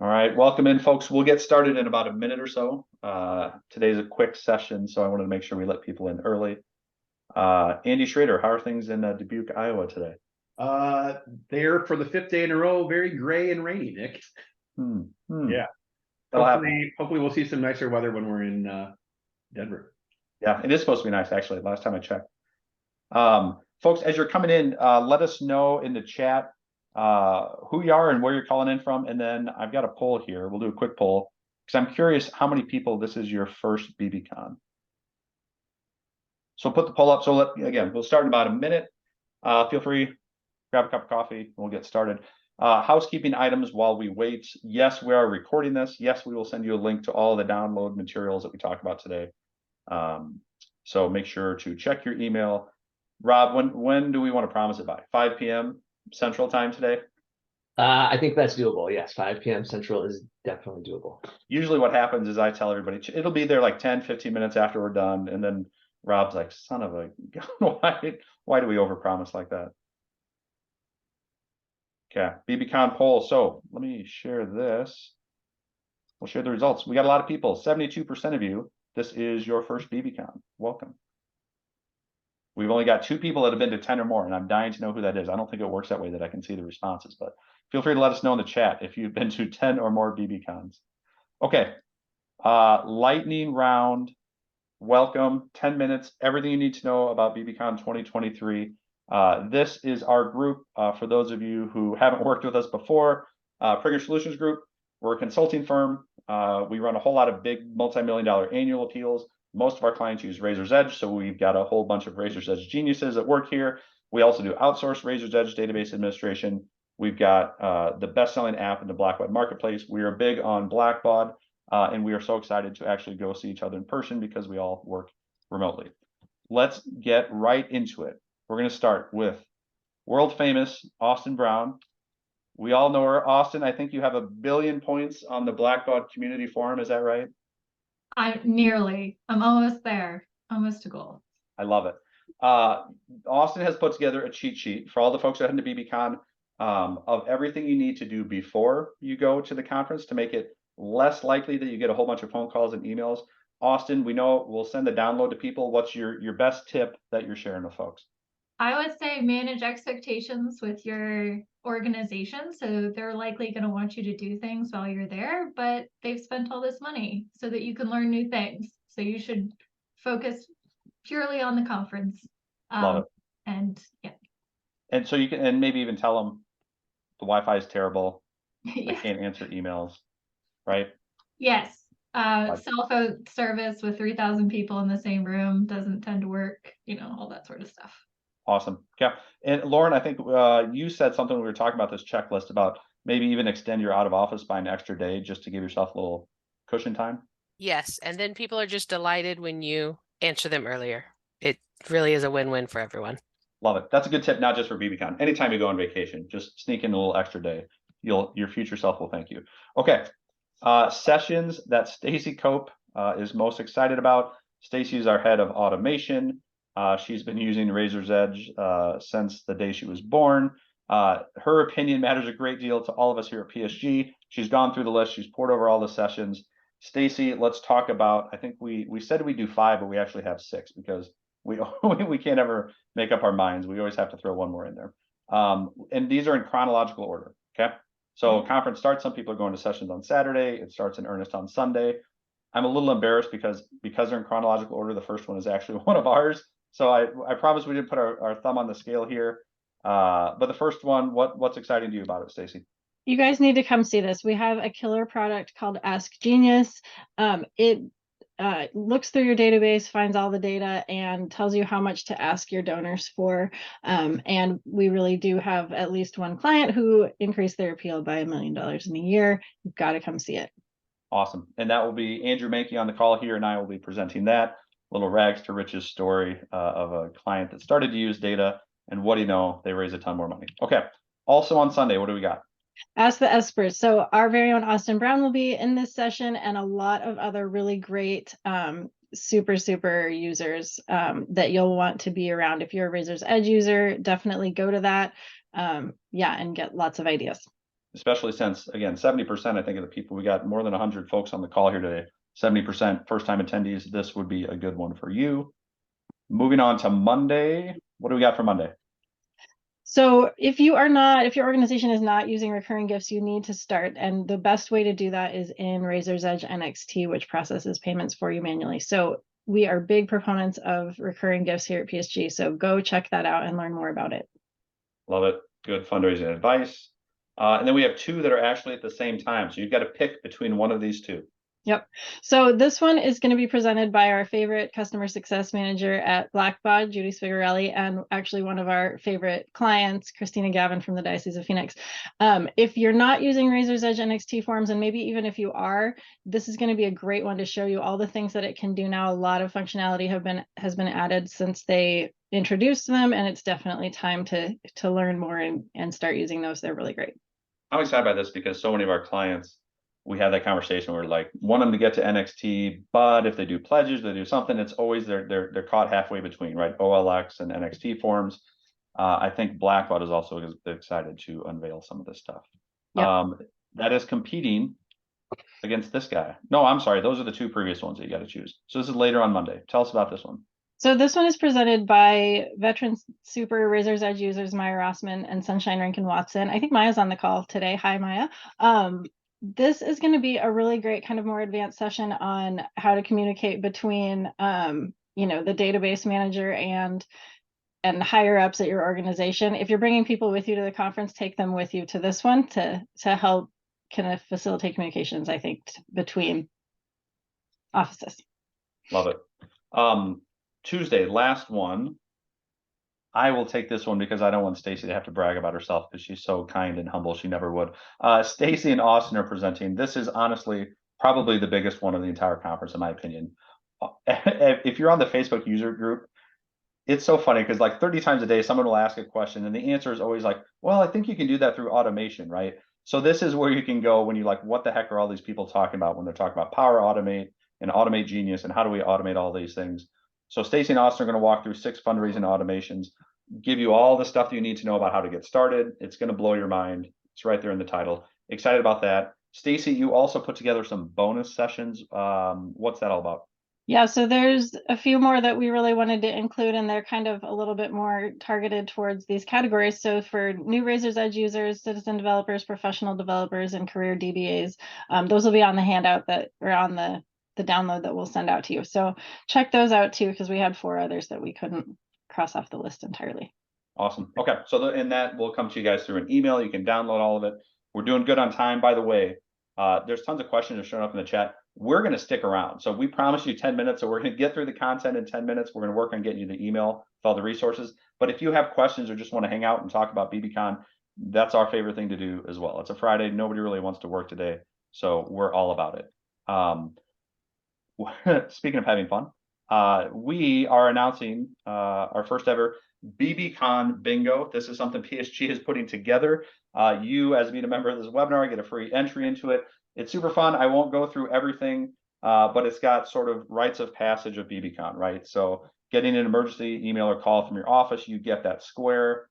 All right, welcome in, folks. We'll get started in about a minute or so. Today's a quick session, so I wanted to make sure we let people in early. Andy Schrader, how are things in Dubuque, Iowa today? There for the fifth day in a row, very gray and rainy, Nick. Yeah. Hopefully we'll see some nicer weather when we're in Denver. Yeah, it is supposed to be nice, actually, last time I checked. Folks, as you're coming in, let us know in the chat who you are and where you're calling in from. And then I've got a poll here. We'll do a quick poll because I'm curious how many people this is your first BBCon. So put the poll up. So again, we'll start in about a minute. Feel free, grab a cup of coffee, and we'll get started. Housekeeping items while we wait. Yes, we are recording this. Yes, we will send you a link to all the download materials that we talked about today. So make sure to check your email. Rob, when do we want to promise it by? 5 p.m. Central Time today? I think that's doable. Yes, 5 p.m. Central is definitely doable. Usually what happens is I tell everybody, it'll be there like 10, 15 minutes after we're done. And then Rob's like, son of a gun, why do we overpromise like that? Okay, BBCon poll. So let me share this. We'll share the results. We got a lot of people, 72% of you. This is your first BBCon. Welcome. We've only got 2 people that have been to 10 or more, and I'm dying to know who that is. I don't think it works that way that I can see the responses, but feel free to let us know in the chat if you've been to 10 or more BBCons. Okay, lightning round. Welcome, 10 minutes, everything you need to know about BBCon 2023. This is our group. For those of you who haven't worked with us before, Prenger Solutions Group, we're a consulting firm. We run a whole lot of big multi-million-dollar annual appeals. Most of our clients use Razor's Edge, so we've got a whole bunch of Razor's Edge geniuses that work here. We also do outsourced Razor's Edge database administration. We've got the best-selling app in the Black Web marketplace. We are big on Blackbaud, and we are so excited to actually go see each other in person because we all work remotely. Let's get right into it. We're going to start with world famous Austen Brown. We all know her. Austen, I think you have 1 billion points on the Blackbaud community forum. Is that right? I'm almost there, almost to goal. I love it. Austen has put together a cheat sheet for all the folks that head to BBCon of everything you need to do before you go to the conference to make it less likely that you get a whole bunch of phone calls and emails. Austen, we know we'll send the download to people. What's your best tip that you're sharing with folks? I would say manage expectations with your organization. So they're likely going to want you to do things while you're there, but they've spent all this money so that you can learn new things. So you should focus purely on the conference. Love it. And yeah. And so you can, and maybe even tell them the Wi-Fi is terrible. Yeah. They can't answer emails, right? Yes. Cell phone service with 3,000 people in the same room doesn't tend to work, all that sort of stuff. Awesome. Yeah. And Lauren, I think you said something when we were talking about this checklist about maybe even extend your out of office by an extra day just to give yourself a little cushion time. Yes. And then people are just delighted when you answer them earlier. It really is a win-win for everyone. Love it. That's a good tip, not just for BBCon. Anytime you go on vacation, just sneak in a little extra day. Your future self will thank you. Okay. Sessions that Stacy Cope is most excited about. Stacy is our head of automation. She's been using Razor's Edge since the day she was born. Her opinion matters a great deal to all of us here at PSG. She's gone through the list. She's poured over all the sessions. Stacy, let's talk about, I think we said we do 5, but we actually have 6 because we can't ever make up our minds. We always have to throw one more in there. And these are in chronological order, okay? So conference starts, some people are going to sessions on Saturday. It starts in earnest on Sunday. I'm a little embarrassed because they're in chronological order. The first one is actually one of ours. So I promise we didn't put our thumb on the scale here. But the first one, what's exciting to you about it, Stacy? You guys need to come see this. We have a killer product called Ask Genius. It looks through your database, finds all the data, and tells you how much to ask your donors for. And we really do have at least one client who increased their appeal by $1 million in a year. You've got to come see it. Awesome. And that will be Andrew Mankey on the call here, and I will be presenting that little rags to riches story of a client that started to use data, and what do you know, they raise a ton more money. Okay. Also on Sunday, what do we got? Ask the experts. So our very own Austen Brown will be in this session, and a lot of other really great super users that you'll want to be around. If you're a Razor's Edge user, definitely go to that. And get lots of ideas. especially since, again, 70%, I think, of the people, we got more than 100 folks on the call here today, 70% first-time attendees. This would be a good one for you. Moving on to Monday. What do we got for Monday? So if your organization is not using recurring gifts, you need to start. And the best way to do that is in Razor's Edge NXT, which processes payments for you manually. So we are big proponents of recurring gifts here at PSG. So go check that out and learn more about it. Love it. Good fundraising advice. And then we have two that are actually at the same time. So you've got to pick between one of these two. Yep. So this one is going to be presented by our favorite customer success manager at Blackbaud, Judy Spigarelli, and actually one of our favorite clients, Christina Gavin from the Diocese of Phoenix. If you're not using Razor's Edge NXT forms, and maybe even if you are, this is going to be a great one to show you all the things that it can do now. A lot of functionality has been added since they introduced them, and it's definitely time to learn more and start using those. They're really great. I'm excited by this because so many of our clients, we had that conversation where like want them to get to NXT, but if they do pledges, they do something, it's always they're caught halfway between, right? OLX and NXT forms. I think Blackbaud is also excited to unveil some of this stuff. Yep. That is competing against this guy. No, I'm sorry. Those are the two previous ones that you got to choose. So this is later on Monday. Tell us about this one. So this one is presented by veteran super Razor's Edge users Maya Rossman and Sunshine Rankin Watson. I think Maya's on the call today. Hi, Maya. This is going to be a really great kind of more advanced session on how to communicate between, the database manager and higher ups at your organization. If you're bringing people with you to the conference, take them with you to this one to help kind of facilitate communications, I think, between offices. Love it. Tuesday, last one. I will take this one because I don't want Stacy to have to brag about herself because she's so kind and humble. She never would. Stacy and Austen are presenting. This is honestly probably the biggest one of the entire conference, in my opinion. If you're on the Facebook user group, it's so funny because like 30 times a day, someone will ask a question and the answer is always like, well, I think you can do that through automation, right? So this is where you can go when you're like, what the heck are all these people talking about when they're talking about Power Automate and Automate Genius and how do we automate all these things? So Stacy and Austen are going to walk through 6 fundraising automations, give you all the stuff you need to know about how to get started. It's going to blow your mind. It's right there in the title. Excited about that. Stacy, you also put together some bonus sessions. What's that all about? Yeah, so there's a few more that we really wanted to include, and they're kind of a little bit more targeted towards these categories. So for new Razor's Edge users, citizen developers, professional developers, and career DBAs, those will be on the handout or on the download that we'll send out to you. So check those out too, because we had 4 others that we couldn't cross off the list entirely. Awesome. Okay, so in that will come to you guys through an email. You can download all of it. We're doing good on time, by the way. There's tons of questions that are showing up in the chat. We're going to stick around. So we promised you 10 minutes. So we're going to get through the content in 10 minutes. We're going to work on getting you the email with all the resources. But if you have questions or just want to hang out and talk about BBCON, that's our favorite thing to do as well. It's a Friday. Nobody really wants to work today. So we're all about it. Speaking of having fun, we are announcing our first ever BBCON bingo. This is something PSG is putting together. You, as being a member of this webinar, get a free entry into it. It's super fun. I won't go through everything, but it's got sort of rites of passage of BBCON, right? So getting an emergency email or call from your office, you get that square.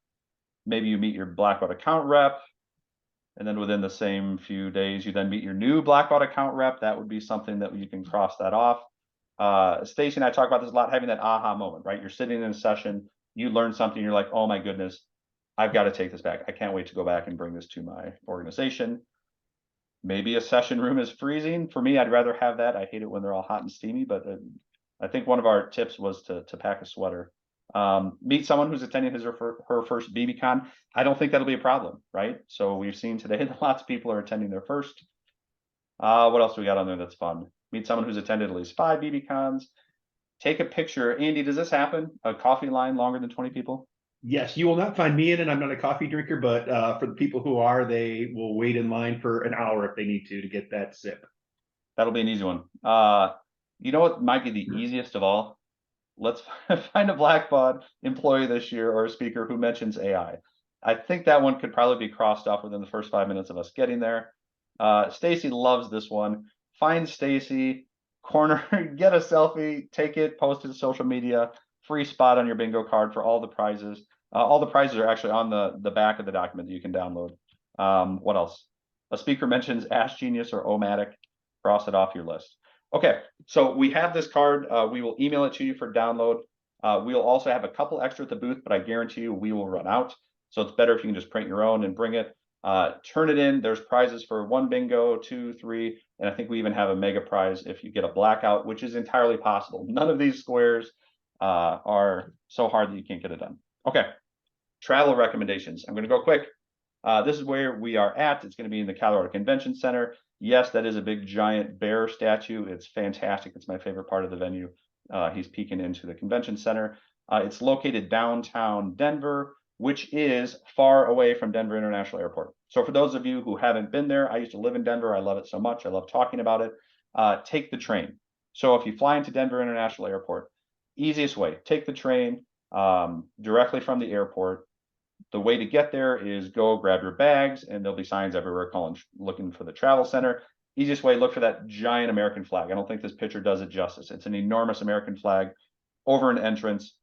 Maybe you meet your Blackbaud account rep. And then within the same few days, you then meet your new Blackbaud account rep. That would be something that you can cross that off. Stacy and I talk about this a lot, having that aha moment, right? You're sitting in a session, you learn something, you're like, oh my goodness, I've got to take this back. I can't wait to go back and bring this to my organization. Maybe a session room is freezing. For me, I'd rather have that. I hate it when they're all hot and steamy, but I think one of our tips was to pack a sweater. Meet someone who's attending his or her first BBCON. I don't think that'll be a problem, right? So we've seen today that lots of people are attending their first. What else we got on there that's fun? Meet someone who's attended at least 5 BBCONs. Take a picture. Andy, does this happen? A coffee line longer than 20 people? Yes, you will not find me in it. I'm not a coffee drinker, but for the people who are, they will wait in line for an hour if they need to get that sip. That'll be an easy one. You know what might be the easiest of all? Let's find a Blackbaud employee this year or a speaker who mentions AI. I think that one could probably be crossed off within the first 5 minutes of us getting there. Stacy loves this one. Find Stacy, corner, get a selfie, take it, post it to social media. Free spot on your bingo card for all the prizes. All the prizes are actually on the back of the document that you can download. What else? A speaker mentions Ask Genius or Omatic. Cross it off your list. Okay, so we have this card. We will email it to you for download. We'll also have a couple extra at the booth, but I guarantee you we will run out. So it's better if you can just print your own and bring it. Turn it in. There's prizes for 1 bingo, 2, 3, and I think we even have a mega prize if you get a blackout, which is entirely possible. None of these squares are so hard that you can't get it done. Okay, travel recommendations. I'm going to go quick. This is where we are at. It's going to be in the Colorado Convention Center. Yes, that is a big giant bear statue. It's fantastic. It's my favorite part of the venue. He's peeking into the convention center. It's located downtown Denver, which is far away from Denver International Airport. So for those of you who haven't been there, I used to live in Denver. I love it so much. I love talking about it. Take the train. So if you fly into Denver International Airport, easiest way, take the train directly from the airport. The way to get there is go grab your bags, and there'll be signs everywhere looking for the travel center. Easiest way, look for that giant American flag. I don't think this picture does it justice. It's an enormous American flag over an entrance.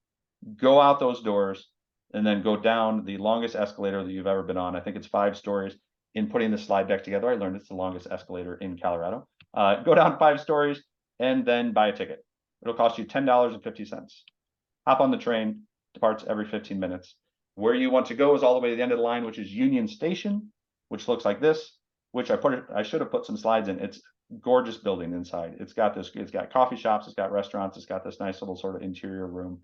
Go out those doors and then go down the longest escalator that you've ever been on. I think it's 5 stories. In putting the slide deck together, I learned it's the longest escalator in Colorado. Go down 5 stories and then buy a ticket. It'll cost you $10.50. Hop on the train, departs every 15 minutes. Where you want to go is all the way to the end of the line, which is Union Station, which looks like this, which I should have put some slides in. It's gorgeous building inside. It's got coffee shops, it's got restaurants, it's got this nice little sort of interior room.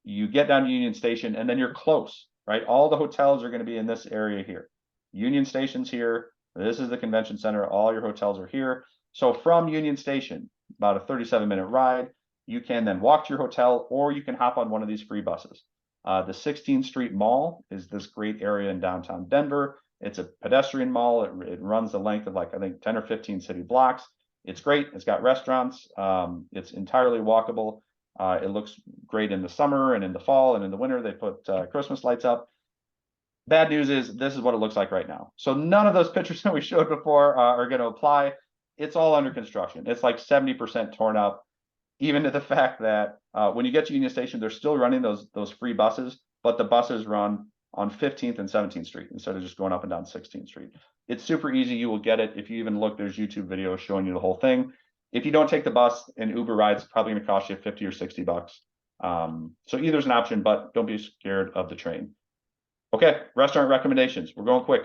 You get down to Union Station and then you're close, right? All the hotels are going to be in this area here. Union Station's here. This is the convention center. All your hotels are here. So from Union Station, about a 37-minute ride, you can then walk to your hotel or you can hop on one of these free buses. The 16th Street Mall is this great area in downtown Denver. It's a pedestrian mall. It runs the length of like, I think 10 or 15 city blocks. It's great. It's got restaurants. It's entirely walkable. It looks great in the summer and in the fall and in the winter. They put Christmas lights up. Bad news is this is what it looks like right now. So none of those pictures that we showed before are going to apply. It's all under construction. It's like 70% torn up. Even to the fact that when you get to Union Station, they're still running those free buses, but the buses run on 15th and 17th Street instead of just going up and down 16th Street. It's super easy. You will get it. If you even look, there's YouTube videos showing you the whole thing. If you don't take the bus, an Uber ride's probably going to cost you 50 or 60 bucks. So either's an option, but don't be scared of the train. Okay, restaurant recommendations. We're going quick.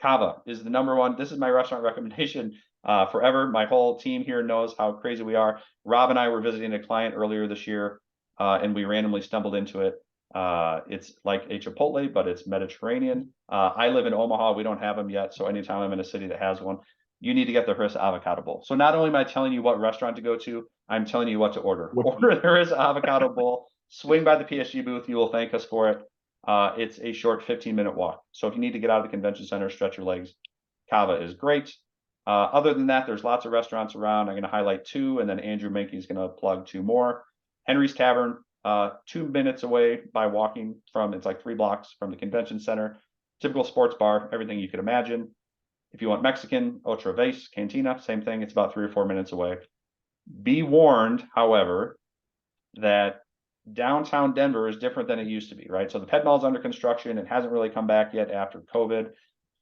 Cava is the #1. This is my restaurant recommendation forever. My whole team here knows how crazy we are. Rob and I were visiting a client earlier this year, and we randomly stumbled into it. It's like a Chipotle, but it's Mediterranean. I live in Omaha. We don't have them yet. So anytime I'm in a city that has one, you need to get the Harissa avocado bowl. So not only am I telling you what restaurant to go to, I'm telling you what to order. Order the Harissa avocado bowl. Swing by the PSG booth. You will thank us for it. It's a short 15-minute walk. So if you need to get out of the convention center, stretch your legs, Cava is great. Other than that, there's lots of restaurants around. I'm going to highlight 2, and then Andrew Menke is going to plug 2 more. Henry's Tavern, 2 minutes away by walking from, it's like 3 blocks from the convention center. Typical sports bar, everything you could imagine. If you want Mexican, Otra Vez Cantina, same thing. It's about 3 or 4 minutes away. Be warned, however, that downtown Denver is different than it used to be, right? So the Ped Mall is under construction. It hasn't really come back yet after COVID.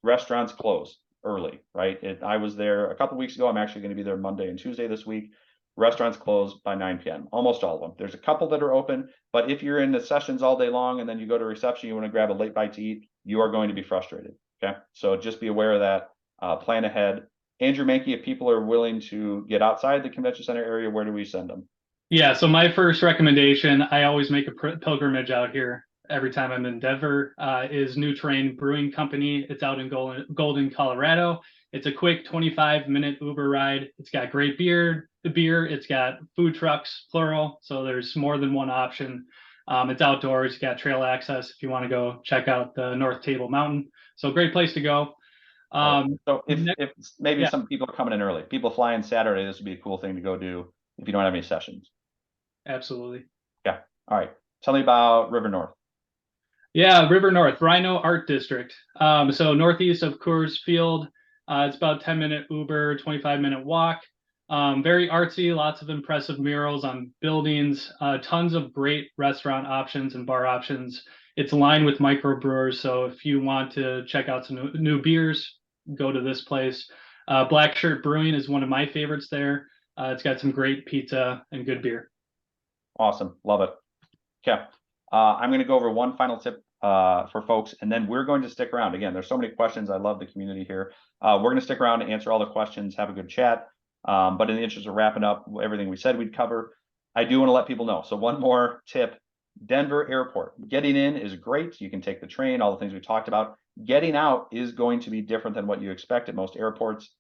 Restaurants close early, right? I was there a couple weeks ago. I'm actually going to be there Monday and Tuesday this week. Restaurants close by 9 p.m. Almost all of them. There's a couple that are open, but if you're in the sessions all day long and then you go to reception, you want to grab a late bite to eat, you are going to be frustrated. Okay, so just be aware of that. Plan ahead. Andrew Menke, if people are willing to get outside the convention center area, where do we send them? Yeah, so my first recommendation, I always make a pilgrimage out here every time I'm in Denver, is New Train Brewing Company. It's out in Golden, Colorado. It's a quick 25-minute Uber ride. It's got great beer. It's got food trucks, plural, so there's more than one option. It's outdoors. It's got trail access if you want to go check out the North Table Mountain. So great place to go. So if maybe some people are coming in early, people fly in Saturday, this would be a cool thing to go do if you don't have any sessions. Absolutely. Yeah. All right. Tell me about River North. Yeah, River North, Rhino Art District. So northeast of Coors Field. It's about 10-minute Uber, 25-minute walk. Very artsy, lots of impressive murals on buildings, tons of great restaurant options and bar options. It's lined with microbrewers, so if you want to check out some new beers, go to this place. Black Shirt Brewing is one of my favorites there. It's got some great pizza and good beer. Awesome. Love it. Okay. I'm going to go over one final tip for folks, and then we're going to stick around. Again, there's so many questions. I love the community here. We're going to stick around and answer all the questions, have a good chat. But in the interest of wrapping up everything we said we'd cover, I do want to let people know. So one more tip, Denver Airport. Getting in is great. You can take the train, all the things we talked about. Getting out is going to be different than what you expect at most airports.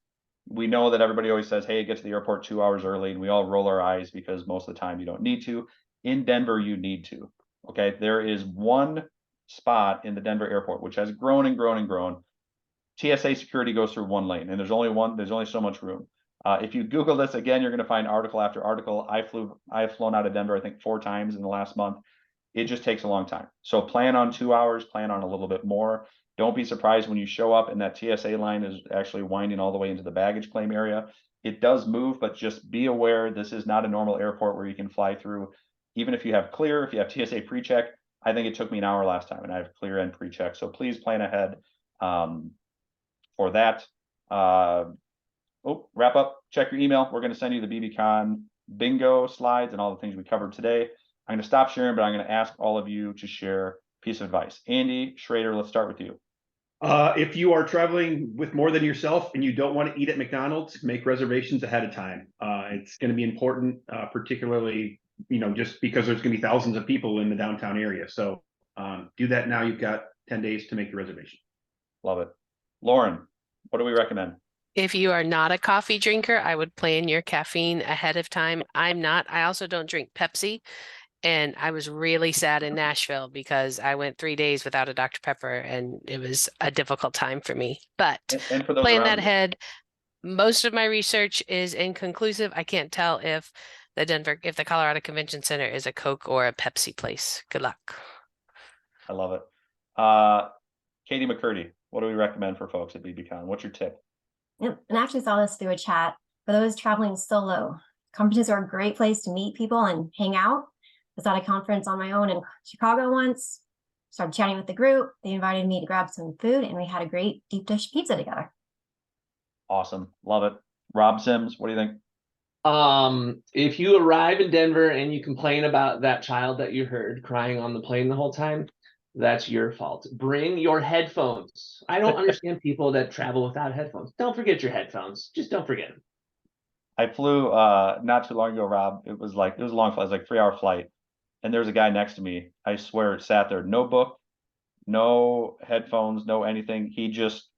We know that everybody always says, hey, get to the airport 2 hours early, and we all roll our eyes because most of the time you don't need to. In Denver, you need to. Okay, there is one spot in the Denver airport which has grown and grown and grown. TSA security goes through one lane, and there's only so much room. If you Google this again, you're going to find article after article. I've flown out of Denver, I think 4 times in the last month. It just takes a long time. So plan on 2 hours, plan on a little bit more. Don't be surprised when you show up and that TSA line is actually winding all the way into the baggage claim area. It does move, but just be aware this is not a normal airport where you can fly through. Even if you have clear, if you have TSA pre-check, I think it took me an hour last time and I have clear and pre-check. So please plan ahead for that. Wrap up, check your email. We're going to send you the BBCON bingo slides and all the things we covered today. I'm going to stop sharing, but I'm going to ask all of you to share a piece of advice. Andy Schrader, let's start with you. If you are traveling with more than yourself and you don't want to eat at McDonald's, make reservations ahead of time. It's going to be important, particularly, just because there's going to be thousands of people in the downtown area. So do that now. You've got 10 days to make the reservation. Love it. Lauren, what do we recommend? If you are not a coffee drinker, I would plan your caffeine ahead of time. I'm not. I also don't drink Pepsi. And I was really sad in Nashville because I went 3 days without a Dr. Pepper and it was a difficult time for me. But and for those plan around that you. ahead. Most of my research is inconclusive. I can't tell if the Colorado Convention Center is a Coke or a Pepsi place. Good luck. I love it. Katie McCurdy, what do we recommend for folks at BBCON? What's your tip? Yep, and I actually saw this through a chat. For those traveling solo, conferences are a great place to meet people and hang out. I was at a conference on my own in Chicago once, started chatting with the group. They invited me to grab some food and we had a great deep dish pizza together. Awesome. Love it. Rob Sims, what do you think? If you arrive in Denver and you complain about that child that you heard crying on the plane the whole time, that's your fault. Bring your headphones. I don't understand people that travel without headphones. Don't forget your headphones. Just don't forget them. I flew not too long ago, Rob. It was a long flight. It was like a 3-hour flight. And there was a guy next to me. I swear it sat there. No book, no headphones, no anything. He just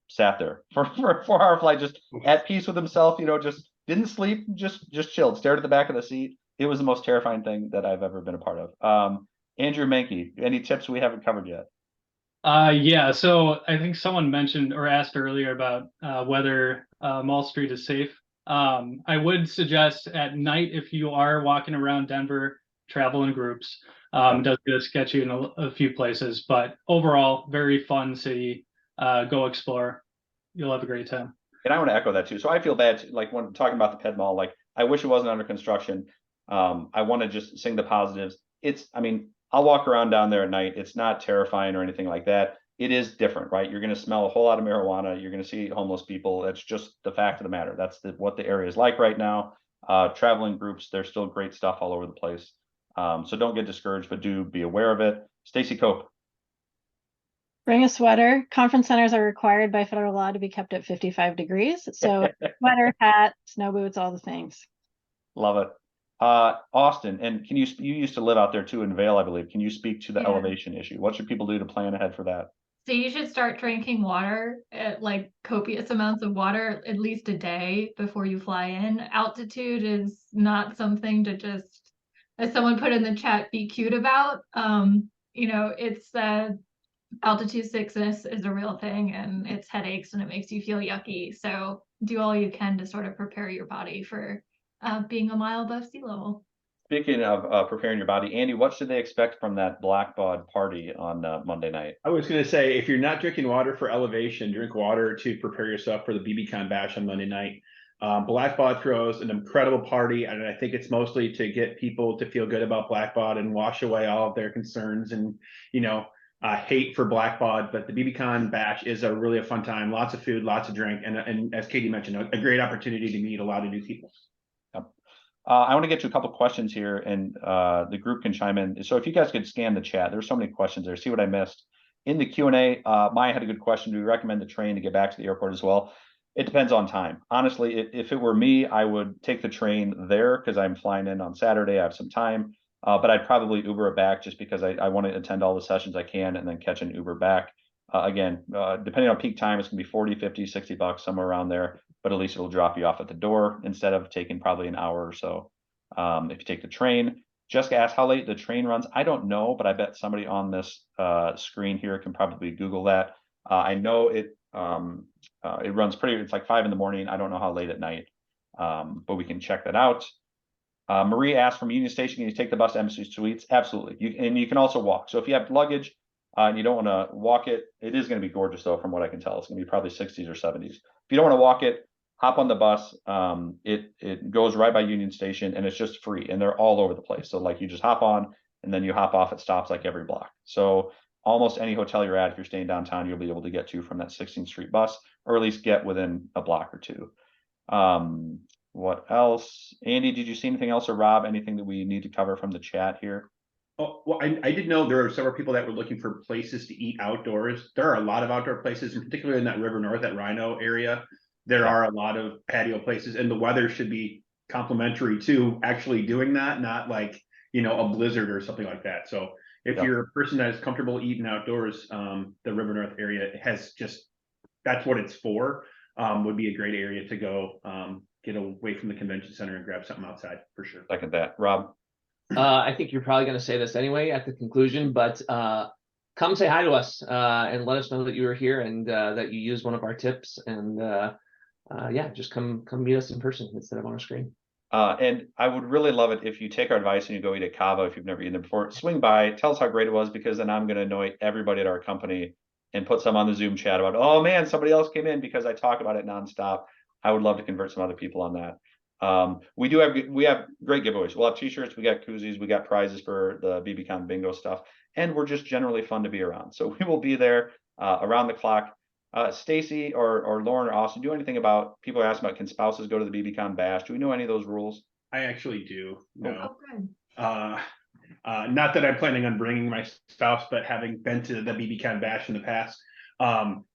sat there for a 4-hour flight, just at peace with himself, just didn't sleep, just chilled, stared at the back of the seat. It was the most terrifying thing that I've ever been a part of. Andrew Mankey, any tips we haven't covered yet? Yeah, so I think someone mentioned or asked earlier about whether Mall Street is safe. I would suggest at night, if you are walking around Denver, travel in groups. It does get sketchy in a few places, but overall, very fun city. Go explore. You'll have a great time. And I want to echo that too. So I feel bad, like when talking about the Ped Mall, like I wish it wasn't under construction. I want to just sing the positives. I'll walk around down there at night. It's not terrifying or anything like that. It is different, right? You're going to smell a whole lot of marijuana. You're going to see homeless people. That's just the fact of the matter. That's what the area is like right now. Traveling groups, there's still great stuff all over the place. So don't get discouraged, but do be aware of it. Stacy Cope. Bring a sweater. Conference centers are required by federal law to be kept at 55 degrees. So sweater, hat, snow boots, all the things. Love it. Austen, and you used to live out there too in Vail, I believe. Can you speak to the elevation issue? What should people do to plan ahead for that? So you should start drinking water, like copious amounts of water, at least a day before you fly in. Altitude is not something to just, as someone put in the chat, be cute about. It's altitude sickness is a real thing, and it's headaches and it makes you feel yucky. So do all you can to sort of prepare your body for being a mile above sea level. Speaking of preparing your body, Andy, what should they expect from that Blackbaud party on Monday night? I was going to say, if you're not drinking water for elevation, drink water to prepare yourself for the BBCON bash on Monday night. Blackbaud throws an incredible party, and I think it's mostly to get people to feel good about Blackbaud and wash away all of their concerns and, hate for Blackbaud. But the BBCON bash is a fun time. Lots of food, lots of drink, and as Katie mentioned, a great opportunity to meet a lot of new people. Yep. I want to get to a couple questions here, and the group can chime in. So if you guys could scan the chat, there's so many questions there. See what I missed in the Q&A. Maya had a good question. Do we recommend the train to get back to the airport as well? It depends on time. Honestly, if it were me, I would take the train there because I'm flying in on Saturday. I have some time, but I'd probably Uber it back just because I want to attend all the sessions I can and then catch an Uber back. Again, depending on peak time, it's going to be 40, 50, 60 bucks, somewhere around there, but at least it'll drop you off at the door instead of taking probably an hour or so. If you take the train. Jessica asked how late the train runs. I don't know, but I bet somebody on this screen here can probably Google that. I know it runs it's like 5 in the morning. I don't know how late at night, but we can check that out. Marie asked, from Union Station, can you take the bus to Embassy Suites? Absolutely. You can also walk. So if you have luggage and you don't want to walk it, it is going to be gorgeous though, from what I can tell. It's going to be probably 60s or 70s. If you don't want to walk it, hop on the bus. It goes right by Union Station and it's just free, and they're all over the place. So like you just hop on and then you hop off at stops like every block. So almost any hotel you're at, if you're staying downtown, you'll be able to get to from that 16th Street bus, or at least get within a block or two. What else? Andy, did you see anything else, or Rob, anything that we need to cover from the chat here? Oh, well, I did know there are several people that were looking for places to eat outdoors. There are a lot of outdoor places, and particularly in that River North, that Rhino area, there are a lot of patio places, and the weather should be complementary to actually doing that, not like, a blizzard or something like that. So if you're a person that is comfortable eating outdoors, the River North area that's what it's for. Would be a great area to go get away from the convention center and grab something outside for sure. Second that. Rob? I think you're probably going to say this anyway at the conclusion, but come say hi to us and let us know that you were here and that you used one of our tips. And just come meet us in person instead of on a screen. And I would really love it if you take our advice and you go eat at Cava if you've never eaten there before. Swing by, tell us how great it was, because then I'm going to annoy everybody at our company and put some on the Zoom chat about, oh man, somebody else came in, because I talk about it nonstop. I would love to convert some other people on that. We have great giveaways. We'll have t-shirts, we got koozies, we got prizes for the BBCON bingo stuff, and we're just generally fun to be around. So we will be there around the clock. Stacy or Lauren or Austin, do anything about, people are asking about, can spouses go to the BBCON bash? Do we know any of those rules? I actually do. No. Oh, good. Not that I'm planning on bringing my spouse, but having been to the BBCON bash in the past,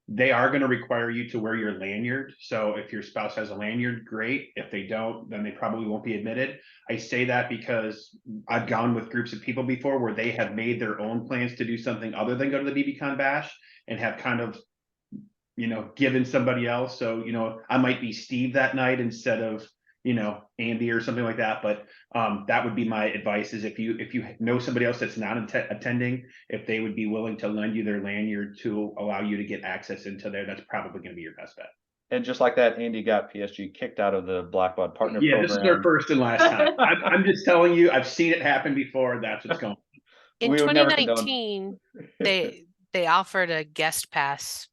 they are going to require you to wear your lanyard. So if your spouse has a lanyard, great. If they don't, then they probably won't be admitted. I say that because I've gone with groups of people before where they have made their own plans to do something other than go to the BBCON bash, and have kind of, given somebody else. So, I might be Steve that night instead of, Andy or something like that. But that would be my advice, is if you know somebody else that's not attending, if they would be willing to lend you their lanyard to allow you to get access into there, that's probably going to be your best bet. And just like that, Andy got PSG kicked out of the Blackbaud partner program. This is our first and last time. I'm just telling you, I've seen it happen before. That's what's going on. In We would never 2019, they offered a guest pass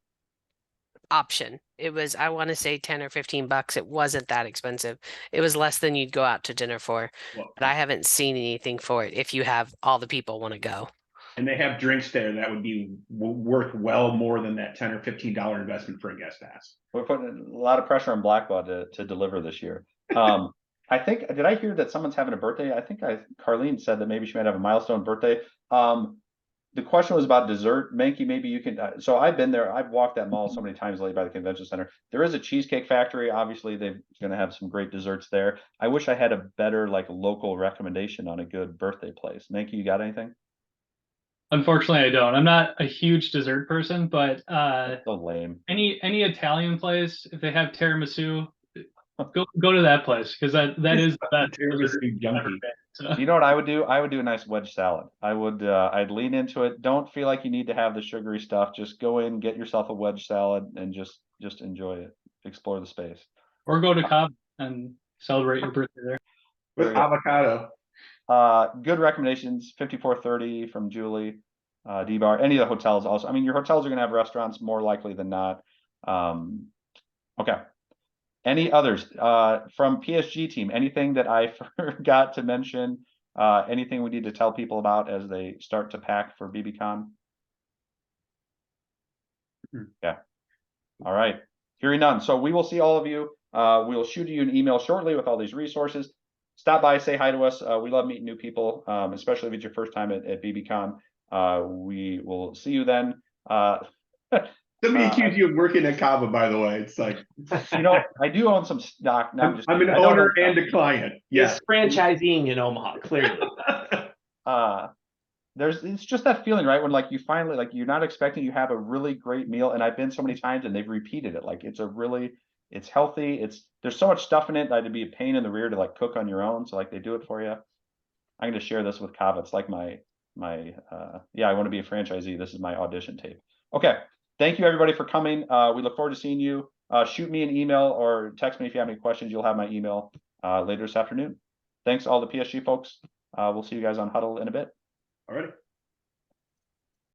option. It was, I want to say 10 or 15 bucks. It wasn't that expensive. It was less than you'd go out to dinner for. Well, but I haven't seen anything for it if you have all the people want to go. And they have drinks there that would be worth well more than that $10 or $15 investment for a guest pass. We're putting a lot of pressure on Blackbaud to deliver this year. I think, did I hear that someone's having a birthday? I think Carlene said that maybe she might have a milestone birthday. The question was about dessert. Mankey, maybe you can, so I've been there. I've walked that mall so many times lately by the convention center. There is a cheesecake factory. Obviously, they're going to have some great desserts there. I wish I had a better local recommendation on a good birthday place. Mankey, you got anything? Unfortunately, I don't. I'm not a huge dessert person, but So lame. Any Italian place, if they have tiramisu, go to that place, because that is that Tiramisu junkie. So. You know what I would do? I would do a nice wedge salad. I'd lean into it. Don't feel like you need to have the sugary stuff. Just go in, get yourself a wedge salad, and just enjoy it. Explore the space. Or go to Cobb and celebrate your birthday there. With avocado. Good recommendations. 5430 from Julie. D-Bar. Any of the hotels also. I mean, your hotels are going to have restaurants more likely than not. Okay. Any others from PSG team? Anything that I forgot to mention? Anything we need to tell people about as they start to pack for BBCON? Yeah. All right. Hearing none. So we will see all of you. We will shoot you an email shortly with all these resources. Stop by, say hi to us. We love meeting new people, especially if it's your first time at BBCON. We will see you then. Somebody accused you of working at Kava, by the way. It's like, You know, I do own some stock. No, I'm just I'm kidding. an I don't owner own and a client. Yes. It's franchising in Omaha, clearly. It's just that feeling, right? When like you finally, like you're not expecting, you have a really great meal, and I've been so many times and they've repeated it. Like it's healthy. There's so much stuff in it that it'd be a pain in the rear to like cook on your own. So like they do it for you. I'm going to share this with Kava. It's like I want to be a franchisee. This is my audition tape. Okay. Thank you everybody for coming. We look forward to seeing you. Shoot me an email or text me if you have any questions. You'll have my email later this afternoon. Thanks all the PSG folks. We'll see you guys on Huddle in a bit. All right.